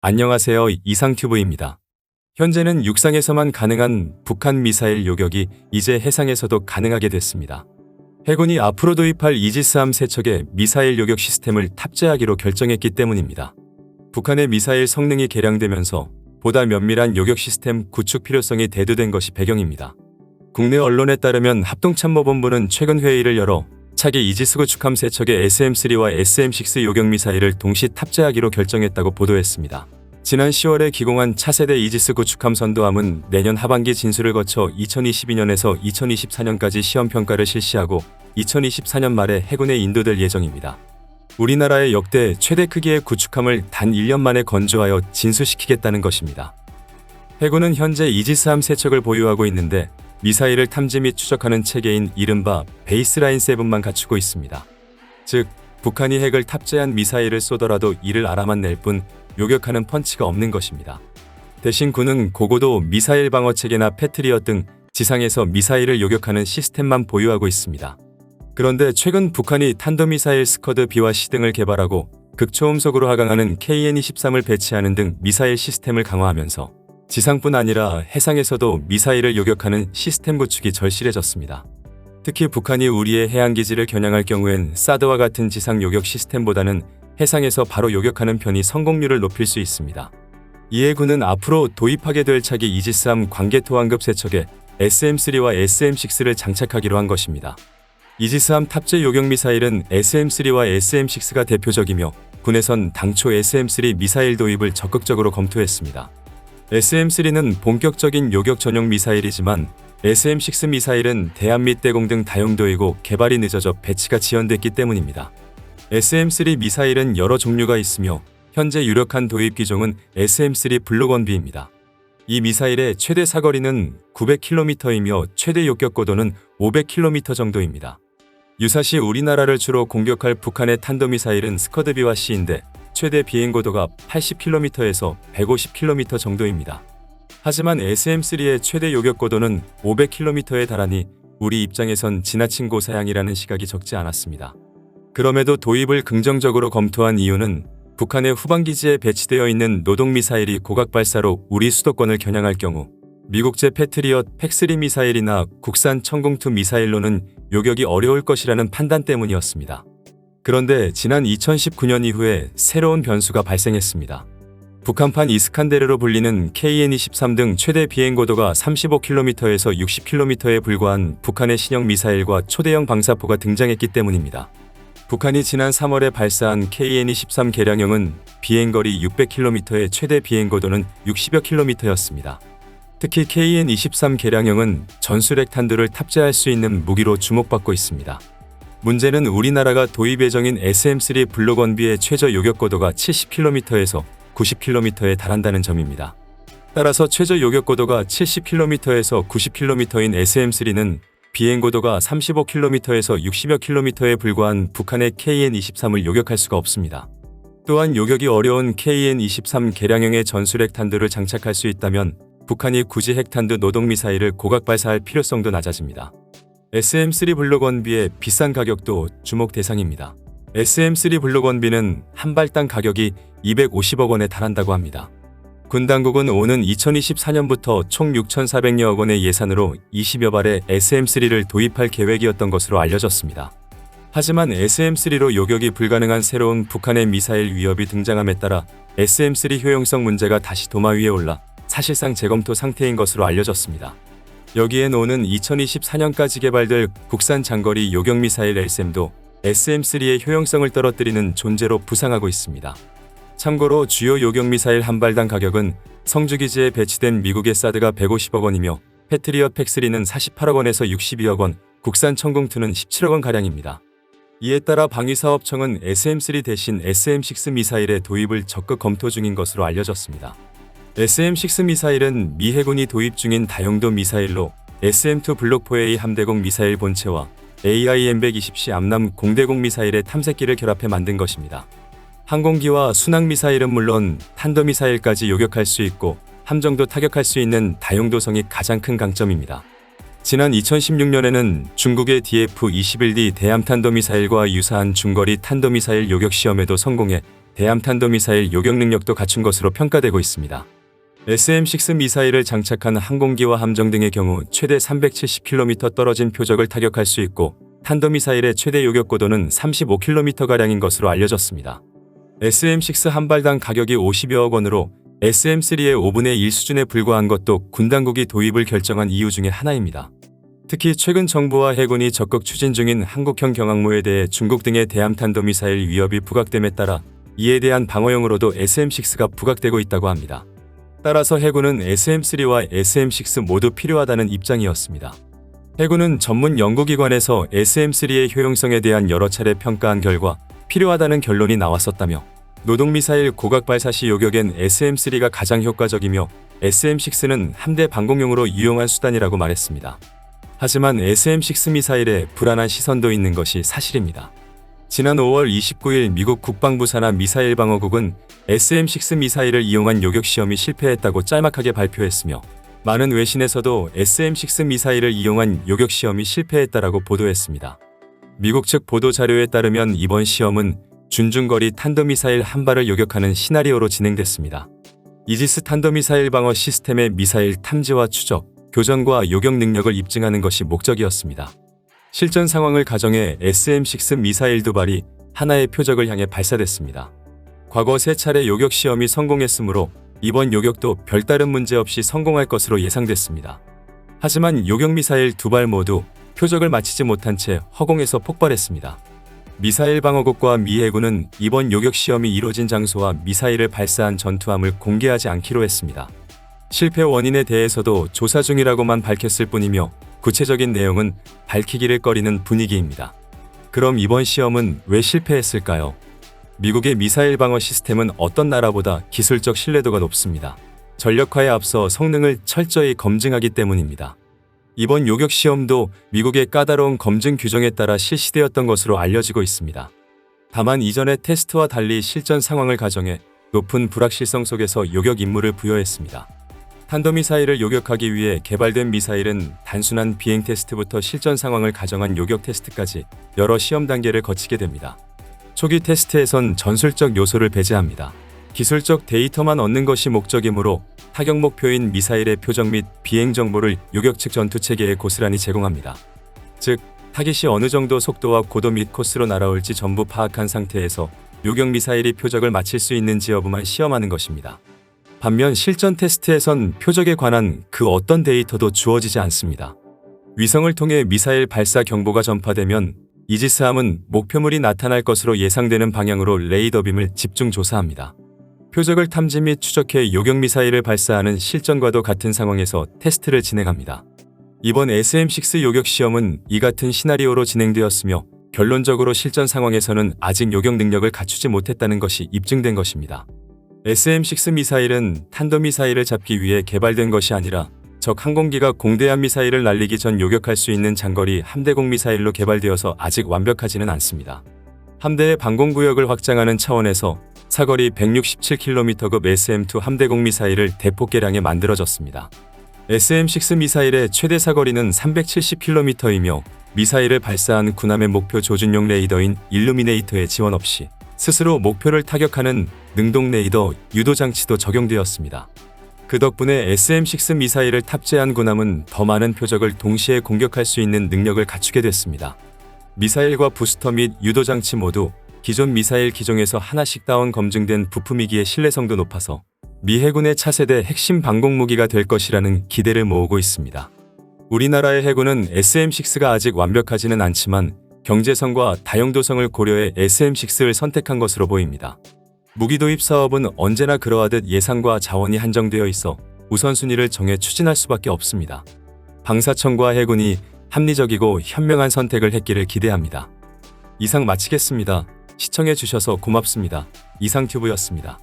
안녕하세요. 이상튜브입니다. 현재는 육상에서만 가능한 북한 미사일 요격이 이제 해상에서도 가능하게 됐습니다. 해군이 앞으로 도입할 이지스함 3척의 미사일 요격 시스템을 탑재하기로 결정했기 때문입니다. 북한의 미사일 성능이 개량되면서 보다 면밀한 요격 시스템 구축 필요성이 대두된 것이 배경입니다. 국내 언론에 따르면 합동참모본부는 최근 회의를 열어 차기 이지스 구축함 3척의 SM-3와 SM-6 요격 미사일을 동시 탑재하기로 결정했다고 보도했습니다. 지난 10월에 기공한 차세대 이지스 구축함 선도함은 내년 하반기 진수를 거쳐 2022년에서 2024년까지 시험평가를 실시하고 2024년 말에 해군에 인도될 예정입니다. 우리나라의 역대 최대 크기의 구축함을 단 1년 만에 건조하여 진수시키겠다는 것입니다. 해군은 현재 이지스함 3척을 보유하고 있는데 미사일을 탐지 및 추적하는 체계인 이른바 베이스라인 7만 갖추고 있습니다. 즉, 북한이 핵을 탑재한 미사일을 쏘더라도 이를 알아만 낼 뿐 요격하는 펀치가 없는 것입니다. 대신 군은 고고도 미사일 방어 체계나 패트리엇 등 지상에서 미사일을 요격하는 시스템만 보유하고 있습니다. 그런데 최근 북한이 탄도미사일 스커드 B와 C 등을 개발하고 극초음속으로 하강하는 KN-23을 배치하는 등 미사일 시스템을 강화하면서 지상뿐 아니라 해상에서도 미사일을 요격하는 시스템 구축이 절실해졌습니다. 특히 북한이 우리의 해안기지를 겨냥할 경우엔 사드와 같은 지상 요격 시스템보다는 해상에서 바로 요격하는 편이 성공률을 높일 수 있습니다. 이에 군은 앞으로 도입하게 될 차기 이지스함 관계토항급 3척에 SM-3와 SM-6를 장착하기로 한 것입니다. 이지스함 탑재 요격 미사일은 SM-3와 SM-6가 대표적이며 군에선 당초 SM-3 미사일 도입을 적극적으로 검토했습니다. SM-3는 본격적인 요격 전용 미사일이지만 SM-6 미사일은 대함 및 대공 등 다용도이고 개발이 늦어져 배치가 지연됐기 때문입니다. SM-3 미사일은 여러 종류가 있으며 현재 유력한 도입 기종은 SM-3 블록1B입니다. 이 미사일의 최대 사거리는 900km이며 최대 요격 고도는 500km 정도입니다. 유사시 우리나라를 주로 공격할 북한의 탄도미사일은 스커드 B와 C인데 최대 비행고도가 80km에서 150km 정도입니다. 하지만 SM-3의 최대 요격고도는 500km에 달하니 우리 입장에선 지나친 고사양이라는 시각이 적지 않았습니다. 그럼에도 도입을 긍정적으로 검토한 이유는 북한의 후방기지에 배치되어 있는 노동미사일이 고각발사로 우리 수도권을 겨냥할 경우 미국제 패트리엇 팩3 미사일이나 국산 천공투 미사일로는 요격이 어려울 것이라는 판단 때문이었습니다. 그런데 지난 2019년 이후에 새로운 변수가 발생했습니다. 북한판 이스칸데르로 불리는 KN-23 등 최대 비행고도가 35km에서 60km에 불과한 북한의 신형 미사일과 초대형 방사포가 등장했기 때문입니다. 북한이 지난 3월에 발사한 KN-23 개량형은 비행거리 600km의 최대 비행고도는 60여 km였습니다. 특히 KN-23 개량형은 전술핵 탄두를 탑재할 수 있는 무기로 주목받고 있습니다. 문제는 우리나라가 도입 예정인 SM-3 블록1B의 최저 요격고도가 70km에서 90km에 달한다는 점입니다. 따라서 최저 요격고도가 70km에서 90km인 SM-3는 비행고도가 35km에서 60여 km에 불과한 북한의 KN-23을 요격할 수가 없습니다. 또한 요격이 어려운 KN-23 개량형의 전술핵 탄두를 장착할 수 있다면 북한이 굳이 핵탄두 노동미사일을 고각 발사할 필요성도 낮아집니다. SM-3 블록1B의 비싼 가격도 주목 대상입니다. SM-3 블록1B는 한 발당 가격이 250억 원에 달한다고 합니다. 군 당국은 오는 2024년부터 총 6,400여억 원의 예산으로 20여 발의 SM-3를 도입할 계획이었던 것으로 알려졌습니다. 하지만 SM-3로 요격이 불가능한 새로운 북한의 미사일 위협이 등장함에 따라 SM-3 효용성 문제가 다시 도마 위에 올라 사실상 재검토 상태인 것으로 알려졌습니다. 여기엔 오는 2024년까지 개발될 국산 장거리 요격 미사일 LSAM도 SM-3의 효용성을 떨어뜨리는 존재로 부상하고 있습니다. 참고로 주요 요격 미사일 한 발당 가격은 성주기지에 배치된 미국의 사드가 150억 원이며 패트리엇 팩3는 48억 원에서 62억 원, 국산 천공투는 17억 원 가량입니다. 이에 따라 방위사업청은 SM-3 대신 SM-6 미사일의 도입을 적극 검토 중인 것으로 알려졌습니다. SM-6 미사일은 미 해군이 도입 중인 다용도 미사일로 SM-2 블록4A 함대공 미사일 본체와 AIM-120C 암남 공대공 미사일의 탐색기를 결합해 만든 것입니다. 항공기와 순항미사일은 물론 탄도미사일까지 요격할 수 있고 함정도 타격할 수 있는 다용도성이 가장 큰 강점입니다. 지난 2016년에는 중국의 DF-21D 대함탄도미사일과 유사한 중거리 탄도미사일 요격 시험에도 성공해 대함탄도미사일 요격 능력도 갖춘 것으로 평가되고 있습니다. SM-6 미사일을 장착한 항공기와 함정 등의 경우 최대 370km 떨어진 표적을 타격할 수 있고 탄도미사일의 최대 요격 고도는 35km가량인 것으로 알려졌습니다. SM-6 한 발당 가격이 50여억 원으로 SM-3의 5분의 1 수준에 불과한 것도 군 당국이 도입을 결정한 이유 중에 하나입니다. 특히 최근 정부와 해군이 적극 추진 중인 한국형 경항모에 대해 중국 등의 대함탄도미사일 위협이 부각됨에 따라 이에 대한 방어용으로도 SM-6가 부각되고 있다고 합니다. 따라서 해군은 SM-3와 SM-6 모두 필요하다는 입장이었습니다. 해군은 전문 연구기관에서 SM-3의 효용성에 대한 여러 차례 평가한 결과 필요하다는 결론이 나왔었다며 노동미사일 고각발사 시 요격엔 SM-3가 가장 효과적이며 SM-6는 함대 방공용으로 유용한 수단이라고 말했습니다. 하지만 SM-6 미사일에 불안한 시선도 있는 것이 사실입니다. 지난 5월 29일 미국 국방부 산하 미사일 방어국은 SM-6 미사일을 이용한 요격 시험이 실패했다고 짤막하게 발표했으며 많은 외신에서도 SM-6 미사일을 이용한 요격 시험이 실패했다라고 보도했습니다. 미국 측 보도 자료에 따르면 이번 시험은 준중거리 탄도미사일 한 발을 요격하는 시나리오로 진행됐습니다. 이지스 탄도미사일 방어 시스템의 미사일 탐지와 추적, 교전과 요격 능력을 입증하는 것이 목적이었습니다. 실전 상황을 가정해 SM-6 미사일 두 발이 하나의 표적을 향해 발사됐습니다. 과거 3차례 요격 시험이 성공했으므로 이번 요격도 별다른 문제 없이 성공할 것으로 예상됐습니다. 하지만 요격 미사일 두 발 모두 표적을 맞히지 못한 채 허공에서 폭발했습니다. 미사일 방어국과 미 해군은 이번 요격 시험이 이뤄진 장소와 미사일을 발사한 전투함을 공개하지 않기로 했습니다. 실패 원인에 대해서도 조사 중이라고만 밝혔을 뿐이며 구체적인 내용은 밝히기를 꺼리는 분위기입니다. 그럼 이번 시험은 왜 실패했을까요? 미국의 미사일 방어 시스템은 어떤 나라보다 기술적 신뢰도가 높습니다. 전력화에 앞서 성능을 철저히 검증하기 때문입니다. 이번 요격 시험도 미국의 까다로운 검증 규정에 따라 실시되었던 것으로 알려지고 있습니다. 다만 이전의 테스트와 달리 실전 상황을 가정해 높은 불확실성 속에서 요격 임무를 부여했습니다. 탄도미사일을 요격하기 위해 개발된 미사일은 단순한 비행 테스트부터 실전 상황을 가정한 요격 테스트까지 여러 시험 단계를 거치게 됩니다. 초기 테스트에선 전술적 요소를 배제합니다. 기술적 데이터만 얻는 것이 목적이므로 타격 목표인 미사일의 표적 및 비행 정보를 요격 측 전투체계에 고스란히 제공합니다. 즉, 타깃이 어느 정도 속도와 고도 및 코스로 날아올지 전부 파악한 상태에서 요격 미사일이 표적을 맞힐 수 있는지 여부만 시험하는 것입니다. 반면 실전 테스트에선 표적에 관한 그 어떤 데이터도 주어지지 않습니다. 위성을 통해 미사일 발사 경보가 전파되면 이지스함은 목표물이 나타날 것으로 예상되는 방향으로 레이더빔을 집중 조사합니다. 표적을 탐지 및 추적해 요격 미사일을 발사하는 실전과도 같은 상황에서 테스트를 진행합니다. 이번 SM-6 요격 시험은 이 같은 시나리오로 진행되었으며 결론적으로 실전 상황에서는 아직 요격 능력을 갖추지 못했다는 것이 입증된 것입니다. SM-6 미사일은 탄도미사일을 잡기 위해 개발된 것이 아니라 적 항공기가 공대함 미사일을 날리기 전 요격할 수 있는 장거리 함대공 미사일로 개발되어서 아직 완벽하지는 않습니다. 함대의 방공구역을 확장하는 차원에서 사거리 167km급 SM-2 함대공 미사일을 대폭 개량해 만들어졌습니다. SM-6 미사일의 최대 사거리는 370km이며 미사일을 발사한 군함의 목표 조준용 레이더인 일루미네이터의 지원 없이 스스로 목표를 타격하는 능동 레이더 유도 장치도 적용되었습니다. 그 덕분에 SM-6 미사일을 탑재한 군함은 더 많은 표적을 동시에 공격할 수 있는 능력을 갖추게 됐습니다. 미사일과 부스터 및 유도 장치 모두 기존 미사일 기종에서 하나씩 다운 검증된 부품이기에 신뢰성도 높아서 미 해군의 차세대 핵심 방공무기가 될 것이라는 기대를 모으고 있습니다. 우리나라의 해군은 SM-6가 아직 완벽하지는 않지만 경제성과 다용도성을 고려해 SM-6를 선택한 것으로 보입니다. 무기 도입 사업은 언제나 그러하듯 예산과 자원이 한정되어 있어 우선순위를 정해 추진할 수밖에 없습니다. 방사청과 해군이 합리적이고 현명한 선택을 했기를 기대합니다. 이상 마치겠습니다. 시청해 주셔서 고맙습니다. 이상튜브였습니다.